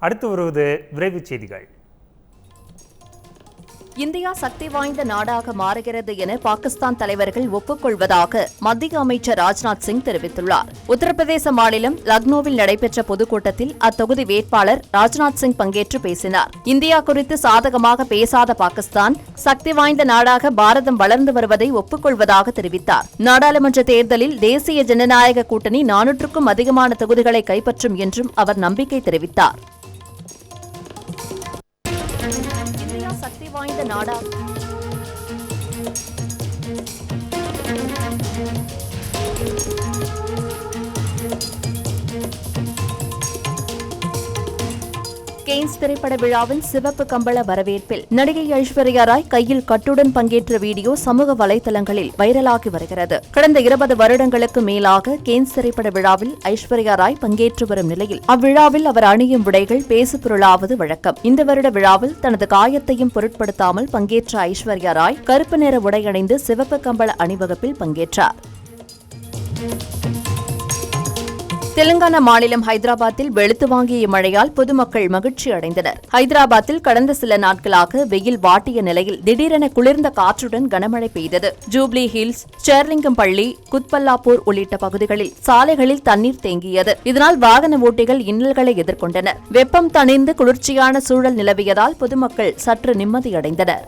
அடுத்து வருவது விரைவுச் செய்திகள். இந்தியா சக்தி வாய்ந்த நாடாக மாறுகிறது என பாகிஸ்தான் தலைவர்கள் ஒப்புக்கொள்வதாக மத்திய அமைச்சர் ராஜ்நாத் சிங் தெரிவித்துள்ளார். உத்தரப்பிரதேச மாநிலம் லக்னோவில் நடைபெற்ற பொதுக்கூட்டத்தில் அத்தொகுதி வேட்பாளர் ராஜ்நாத் சிங் பங்கேற்று பேசினார். இந்தியா குறித்து சாதகமாக பேசாத பாகிஸ்தான் சக்தி வாய்ந்த நாடாக பாரதம் வளர்ந்து வருவதை ஒப்புக்கொள்வதாக தெரிவித்தார். நாடாளுமன்ற தேர்தலில் தேசிய ஜனநாயக கூட்டணி 400க்கும் அதிகமான தொகுதிகளை கைப்பற்றும் என்றும் அவர் நம்பிக்கை தெரிவித்தார். சக்தி வாய்ந்த நாடா கேன்ஸ் திரைப்பட விழாவில் சிவப்பு கம்பள வரவேற்பில் நடிகை ஐஸ்வர்யா ராய் கையில் கட்டுடன் பங்கேற்ற வீடியோ சமூக வலைதளங்களில் வைரலாகி வருகிறது. கடந்த 20 வருடங்களுக்கு மேலாக கேன்ஸ் திரைப்பட விழாவில் ஐஸ்வர்யா ராய் பங்கேற்று வரும் நிலையில் அவ்விழாவில் அவர் அணியும் உடைகள் பேசுபொருளாவது வழக்கம். இந்த வருட விழாவில் தனது காயத்தையும் பொருட்படுத்தாமல் பங்கேற்ற ஐஸ்வர்யா ராய் கருப்பு நிற உடை அணிந்து சிவப்பு கம்பள அணிவகுப்பில் பங்கேற்றார். தெலுங்கானா மாநிலம் ஹைதராபாத்தில் வெளுத்து வாங்கிய மழையால் பொதுமக்கள் மகிழ்ச்சி அடைந்தனர். ஹைதராபாத்தில் கடந்த சில நாட்களாக வெயில் வாட்டிய நிலையில் திடீரென குளிர்ந்த காற்றுடன் கனமழை பெய்தது. ஜூப்ளி ஹில்ஸ், சேர்லிங்கம்பள்ளி, குத்பல்லாப்பூர் உள்ளிட்ட பகுதிகளில் சாலைகளில் தண்ணீர் தேங்கியது. இதனால் வாகன ஓட்டிகள் இன்னல்களை எதிர்கொண்டனர். வெப்பம் தணிந்து குளிர்ச்சியான சூழல் நிலவியதால் பொதுமக்கள் சற்று நிம்மதியடைந்தனர்.